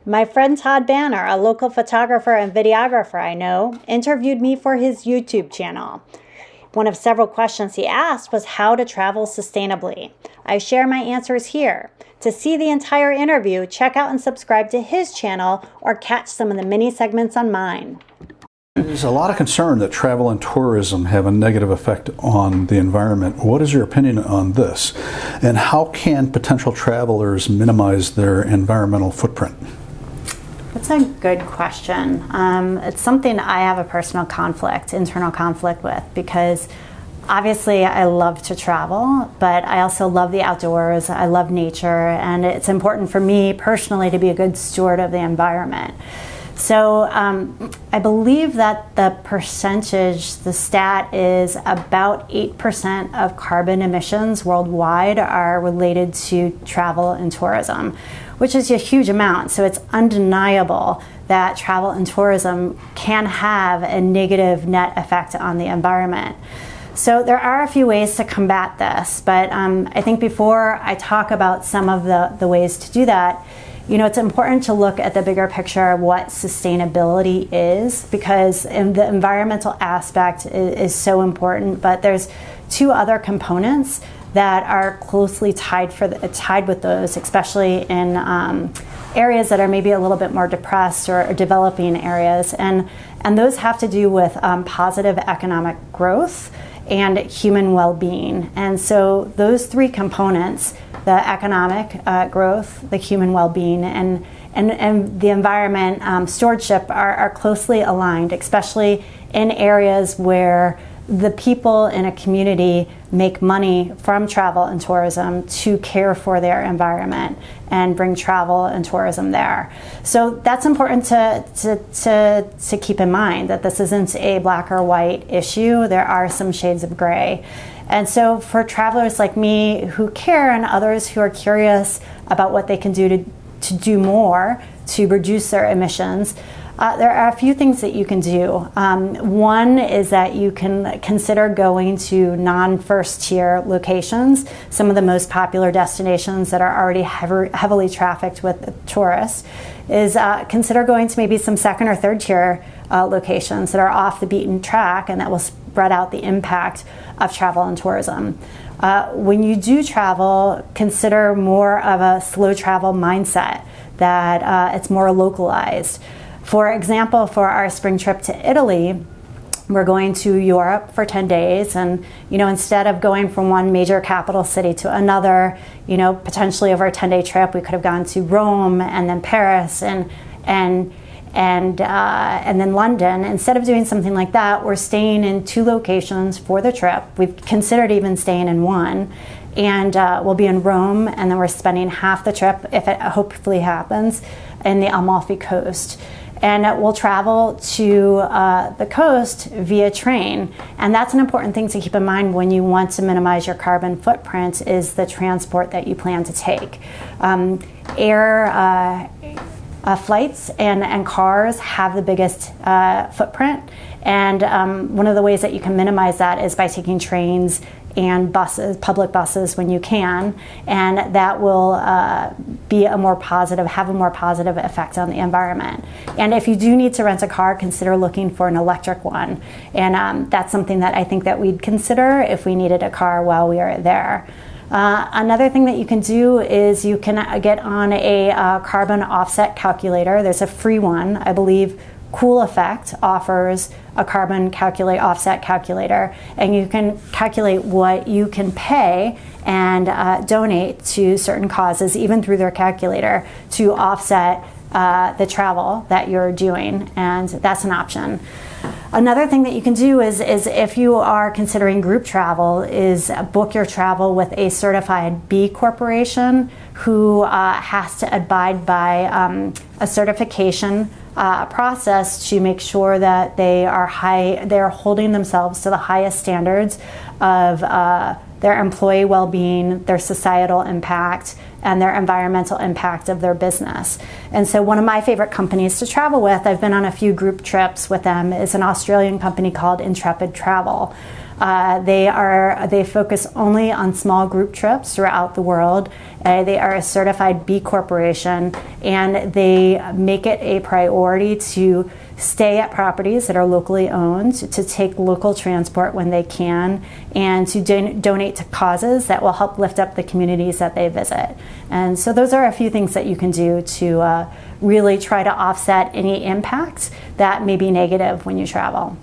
My friend Todd Bannor, a local photographer and videographer I know, interviewed me for his YouTube channel. One of several questions he asked was how to travel sustainably. I share my answers here. To see the entire interview, check out and subscribe to his channel or catch some of the mini segments on mine. There's a lot of concern that travel and tourism have a negative effect on the environment. What is your opinion on this? And how can potential travelers minimize their environmental footprint? That's a good question. It's something I have a personal internal conflict with, because obviously I love to travel, but I also love the outdoors, I love nature, and it's important for me personally to be a good steward of the environment. So I believe that the percentage, the stat is about 8% of carbon emissions worldwide are related to travel and tourism, which is a huge amount. So it's undeniable that travel and tourism can have a negative net effect on the environment. So there are a few ways to combat this, but I think before I talk about some of the ways to do that, it's important to look at the bigger picture of what sustainability is, because the environmental aspect is so important, but there's two other components that are closely tied with those, especially in areas that are maybe a little bit more depressed or developing areas, and those have to do with positive economic growth and human well-being. And so those three components, the economic growth, the human well-being, and the environment stewardship are closely aligned, especially in areas where the people in a community make money from travel and tourism to care for their environment and bring travel and tourism there. So that's important to keep in mind, that this isn't a black or white issue. There are some shades of gray. And so for travelers like me who care, and others who are curious about what they can do to do more to reduce their emissions, there are a few things that you can do. One is that you can consider going to non-first tier locations. Some of the most popular destinations that are already heavily trafficked with tourists is consider going to maybe some second or third tier locations that are off the beaten track, and that will spread out the impact of travel and tourism. When you do travel, consider more of a slow travel mindset, that it's more localized. For example, for our spring trip to Italy, we're going to Europe for 10 days, and instead of going from one major capital city to another, potentially over a 10-day trip, we could have gone to Rome and then Paris and then London. Instead of doing something like that, we're staying in two locations for the trip. We've considered even staying in one, and we'll be in Rome, and then we're spending half the trip, if it hopefully happens, in the Amalfi Coast. And we'll travel to the coast via train. And that's an important thing to keep in mind when you want to minimize your carbon footprint, is the transport that you plan to take. Air flights and cars have the biggest footprint. And one of the ways that you can minimize that is by taking trains and buses, public buses, when you can, and that will have a more positive effect on the environment. And if you do need to rent a car, consider looking for an electric one, and that's something that I think that we'd consider if we needed a car while we are there. Another thing that you can do is you can get on a carbon offset calculator. There's a free one, I believe. Cool Effect offers a carbon offset calculator, and you can calculate what you can pay and donate to certain causes, even through their calculator, to offset the travel that you're doing, and that's an option. Another thing that you can do is if you are considering group travel, is book your travel with a certified B Corporation who has to abide by a certification process to make sure that they're holding themselves to the highest standards of their employee well-being, their societal impact, and their environmental impact of their business. And so one of my favorite companies to travel with, I've been on a few group trips with them, is an Australian company called Intrepid Travel. They focus only on small group trips throughout the world. They are a certified B Corporation, and they make it a priority to stay at properties that are locally owned, to take local transport when they can, and to donate to causes that will help lift up the communities that they visit. And so those are a few things that you can do to really try to offset any impact that may be negative when you travel.